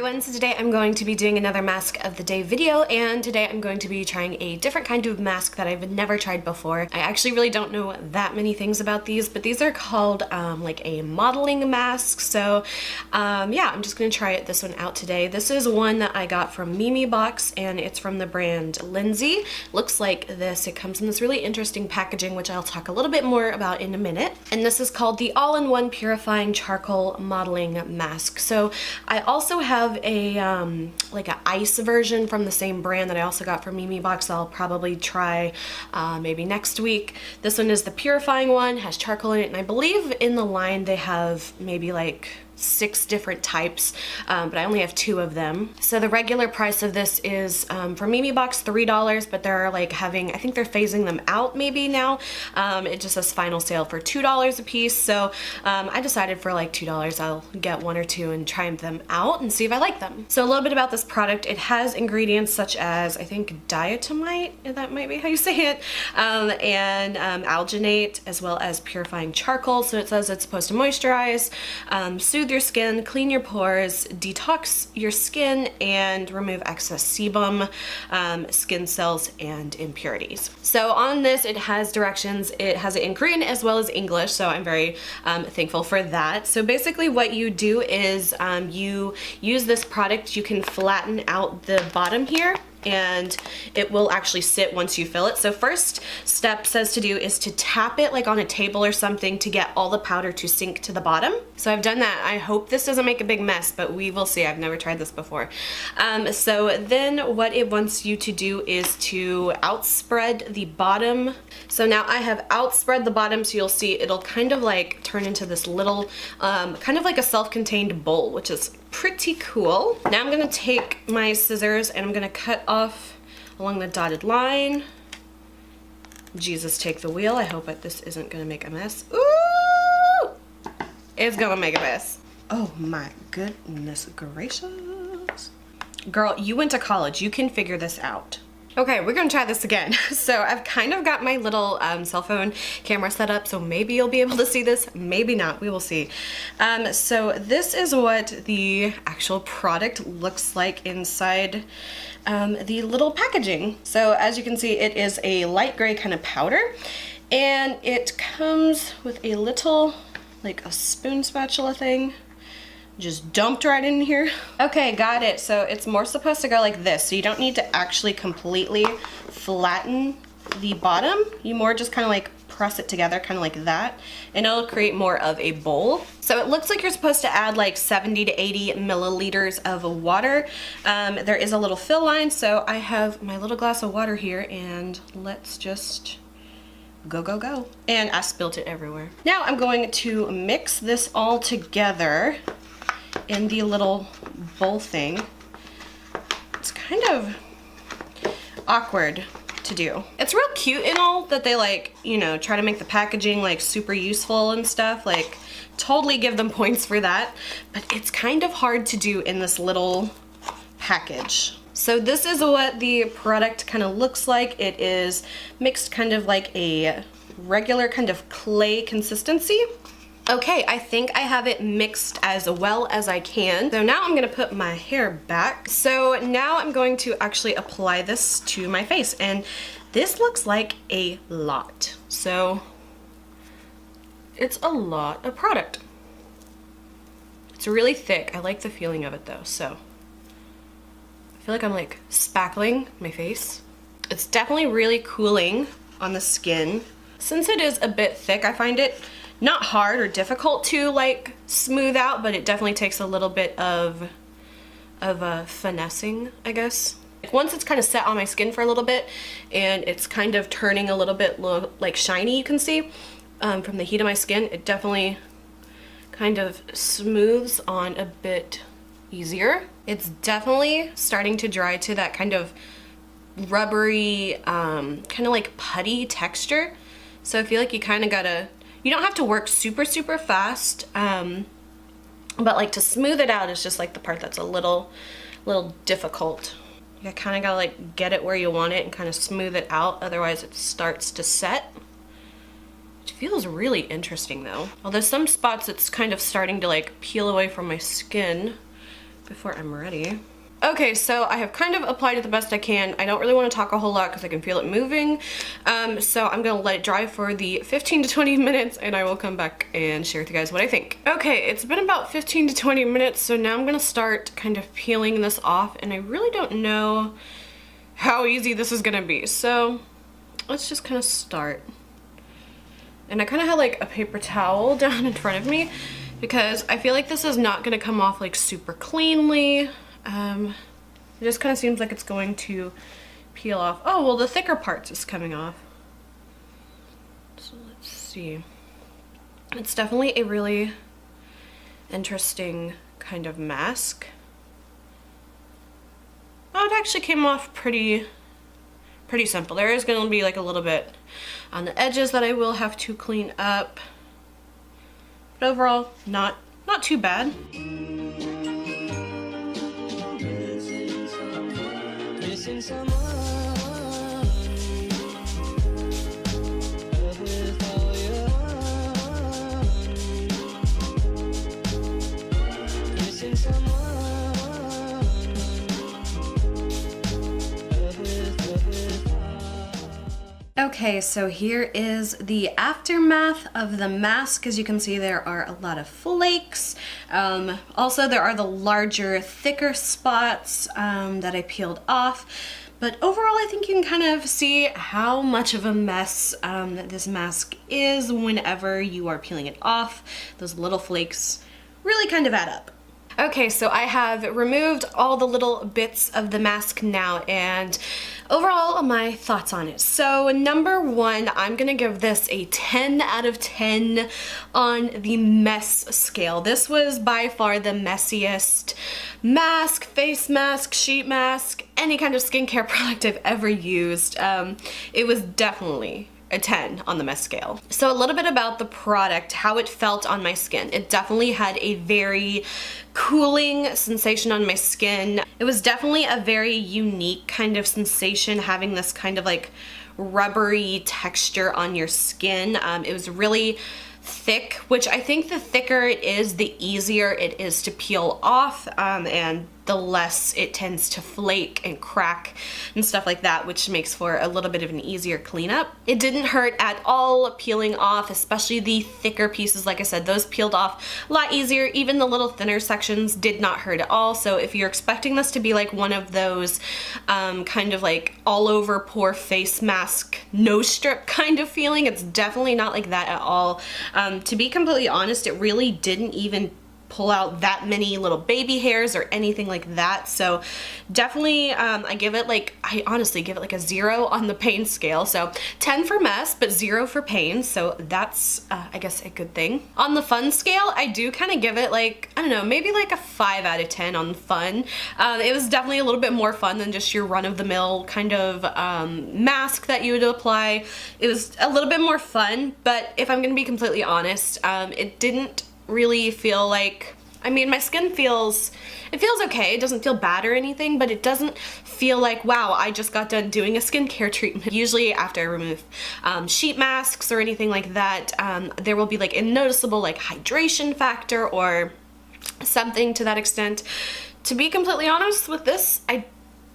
everyone, so today I'm going to be doing another mask of the day video, and today I'm going to be trying a different kind of mask that I've never tried before. I actually really don't know that many things about these, but these are called like a modeling mask. So yeah, I'm just gonna try this one out today. This is one that I got from Mimi Box, and it's from the brand LINDSAY. Looks like this. It comes in this really interesting packaging, which I'll talk a little bit more about in a minute. And this is called the All-in-One Purifying Charcoal Modeling Mask. So I also have a like an ice version from the same brand that I also got from Mimi Box. I'll probably try maybe next week. This one is the purifying one, has charcoal in it, and I believe in the line they have maybe like 6 different types, but I only have 2 of them. So the regular price of this is for Mimi Box $3, but they're like having, I think they're phasing them out maybe now. It just says final sale for $2 a piece. So I decided for like $2 I'll get 1 or 2 and try them out and see if I like them. So a little bit about this product. It has ingredients such as, I think, diatomite, if that might be how you say it, and alginate, as well as purifying charcoal. So it says it's supposed to moisturize, soothe your skin, clean your pores, detox your skin, and remove excess sebum, skin cells, and impurities. So on this, it has directions. It has it in Korean as well as English, so I'm very thankful for that. So basically what you do is you use this product. You can flatten out the bottom here, and it will actually sit once you fill it. So first step says to do is to tap it like on a table or something to get all the powder to sink to the bottom. So I've done that. I hope this doesn't make a big mess, but we will see. I've never tried this before. So then what it wants you to do is to outspread the bottom. So now I have outspread the bottom, so you'll see it'll kind of like turn into this little, kind of like a self-contained bowl, which is pretty cool. Now I'm gonna take my scissors and I'm gonna cut off along the dotted line. Jesus, take the wheel. I hope that this isn't gonna make a mess. Ooh! It's gonna make a mess. Oh my goodness gracious. Girl, you went to college. You can figure this out. Okay, we're gonna try this again. So I've kind of got my little cell phone camera set up, so maybe you'll be able to see this, maybe not, we will see. So this is what the actual product looks like inside the little packaging. So as you can see, it is a light gray kind of powder, and it comes with a little, like a spoon spatula thing. Just dumped right in here. Okay, got it. So it's more supposed to go like this. So you don't need to actually completely flatten the bottom. You more just kind of like press it together, kind of like that, and it'll create more of a bowl. So it looks like you're supposed to add like 70 to 80 milliliters of water. There is a little fill line, so I have my little glass of water here, and let's just go, go, go. And I spilt it everywhere. Now I'm going to mix this all together in the little bowl thing. It's kind of awkward to do. It's real cute and all that they like, you know, try to make the packaging like super useful and stuff. Like, totally give them points for that. But it's kind of hard to do in this little package. So this is what the product kind of looks like. It is mixed kind of like a regular kind of clay consistency. Okay, I think I have it mixed as well as I can. So now I'm gonna put my hair back. So now I'm going to actually apply this to my face, and this looks like a lot. So it's a lot of product. It's really thick. I like the feeling of it though, so I feel like I'm like spackling my face. It's definitely really cooling on the skin. Since it is a bit thick, I find it not hard or difficult to like smooth out, but it definitely takes a little bit of finessing, I guess. Once it's kind of set on my skin for a little bit and it's kind of turning a little bit like shiny, you can see from the heat of my skin, it definitely kind of smooths on a bit easier. It's definitely starting to dry to that kind of rubbery, kind of like putty texture. So I feel like you kind of gotta, you don't have to work super, super fast, but like to smooth it out is just like the part that's a little difficult. You kind of gotta like get it where you want it and kind of smooth it out, otherwise it starts to set. Which feels really interesting though. Although some spots it's kind of starting to like peel away from my skin. before I'm ready. Okay, so I have kind of applied it the best I can. I don't really want to talk a whole lot because I can feel it moving. So I'm gonna let it dry for the 15 to 20 minutes and I will come back and share with you guys what I think. Okay, it's been about 15 to 20 minutes, so now I'm gonna start kind of peeling this off, and I really don't know how easy this is gonna be. So let's just kind of start. And I kind of have like a paper towel down in front of me because I feel like this is not gonna come off like super cleanly. It just kind of seems like it's going to peel off. Oh, well, the thicker parts is coming off. So let's see. It's definitely a really interesting kind of mask. Oh, it actually came off pretty simple. There is going to be like a little bit on the edges that I will have to clean up. But overall, not too bad. Okay, so here is the aftermath of the mask. As you can see, there are a lot of flakes. Also, there are the larger, thicker spots that I peeled off. But overall, I think you can kind of see how much of a mess that this mask is whenever you are peeling it off. Those little flakes really kind of add up. Okay, so I have removed all the little bits of the mask now, and overall, my thoughts on it. So number one, I'm gonna give this a 10 out of 10 on the mess scale. This was by far the messiest mask, face mask, sheet mask, any kind of skincare product I've ever used. It was definitely a 10 on the mess scale. So a little bit about the product, how it felt on my skin. It definitely had a very cooling sensation on my skin. It was definitely a very unique kind of sensation, having this kind of like rubbery texture on your skin. It was really thick, which I think the thicker it is, the easier it is to peel off, and the less it tends to flake and crack and stuff like that, which makes for a little bit of an easier cleanup. It didn't hurt at all peeling off, especially the thicker pieces. Like I said, those peeled off a lot easier. Even the little thinner sections did not hurt at all. So if you're expecting this to be like one of those kind of like all over pore face mask nose strip kind of feeling, it's definitely not like that at all. To be completely honest, it really didn't even pull out that many little baby hairs or anything like that. So definitely I honestly give it like a 0 on the pain scale. So 10 for mess, but 0 for pain. So that's I guess a good thing. On the fun scale, I do kind of give it like, I don't know, maybe like a 5 out of 10 on fun. It was definitely a little bit more fun than just your run-of-the-mill kind of mask that you would apply. It was a little bit more fun, but if I'm gonna be completely honest, it didn't really feel like, I mean, my skin feels okay. It doesn't feel bad or anything, but it doesn't feel like, wow, I just got done doing a skincare treatment. Usually after I remove sheet masks or anything like that, there will be like a noticeable like hydration factor or something to that extent. To be completely honest with this, I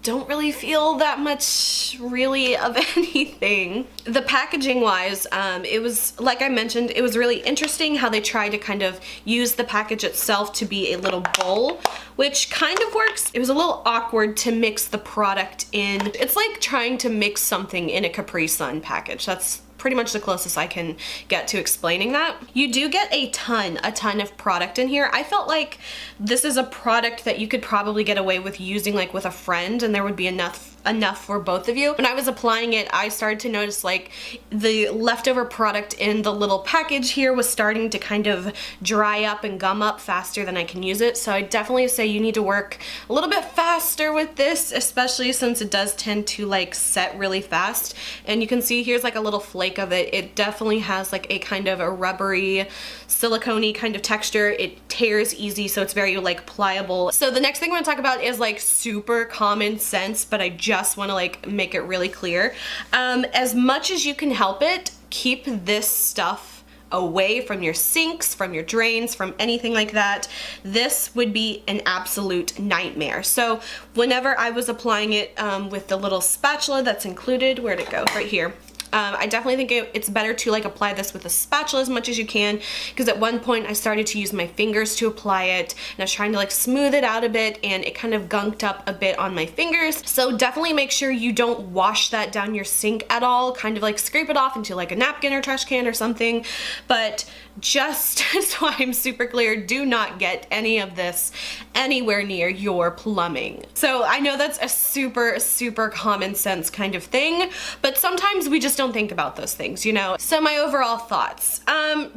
don't really feel that much really of anything. The packaging wise, it was, like I mentioned, it was really interesting how they tried to kind of use the package itself to be a little bowl, which kind of works. It was a little awkward to mix the product in. It's like trying to mix something in a Capri Sun package. That's pretty much the closest I can get to explaining that. You do get a ton of product in here. I felt like this is a product that you could probably get away with using like with a friend, and there would be enough for both of you. When I was applying it, I started to notice like the leftover product in the little package here was starting to kind of dry up and gum up faster than I can use it. So I definitely say you need to work a little bit faster with this, especially since it does tend to like set really fast. And you can see here's like a little flake of it. It definitely has like a kind of a rubbery, silicone-y kind of texture. It tears easy, so it's very like pliable. So the next thing I want to talk about is like super common sense, but I just want to like make it really clear. As much as you can help it, keep this stuff away from your sinks, from your drains, from anything like that, this would be an absolute nightmare. So whenever I was applying it with the little spatula that's included, where'd it go? Right here. I definitely think it's better to like apply this with a spatula as much as you can, because at one point I started to use my fingers to apply it and I was trying to like smooth it out a bit and it kind of gunked up a bit on my fingers. So definitely make sure you don't wash that down your sink at all, kind of like scrape it off into like a napkin or trash can or something. But just so I'm super clear, do not get any of this anywhere near your plumbing. So I know that's a super common sense kind of thing, but sometimes we just don't think about those things, you know? So my overall thoughts. I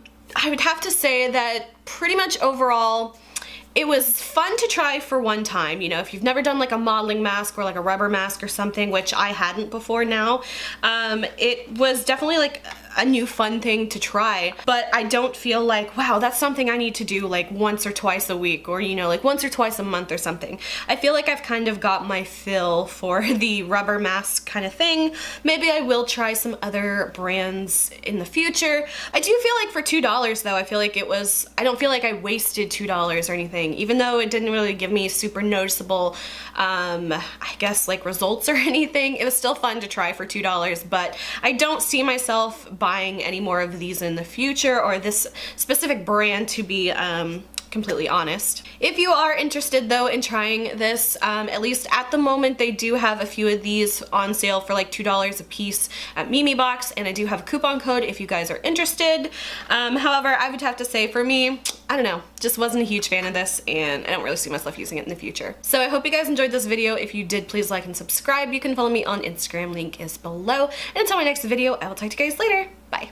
would have to say that pretty much overall, it was fun to try for one time. You know, if you've never done like a modeling mask or like a rubber mask or something, which I hadn't before now, it was definitely like a new fun thing to try, but I don't feel like, wow, that's something I need to do like once or twice a week, or, you know, like once or twice a month or something. I feel like I've kind of got my fill for the rubber mask kind of thing. Maybe I will try some other brands in the future. I do feel like for $2 though, I feel like I don't feel like I wasted $2 or anything, even though it didn't really give me super noticeable, I guess like results or anything. It was still fun to try for $2, but I don't see myself buying any more of these in the future, or this specific brand, to be completely honest. If you are interested though in trying this, at least at the moment they do have a few of these on sale for like $2 a piece at Mimi Box, and I do have a coupon code if you guys are interested. However, I would have to say for me, I don't know, just wasn't a huge fan of this, and I don't really see myself using it in the future. So I hope you guys enjoyed this video. If you did, please like and subscribe. You can follow me on Instagram, link is below. And until my next video, I will talk to you guys later. Bye.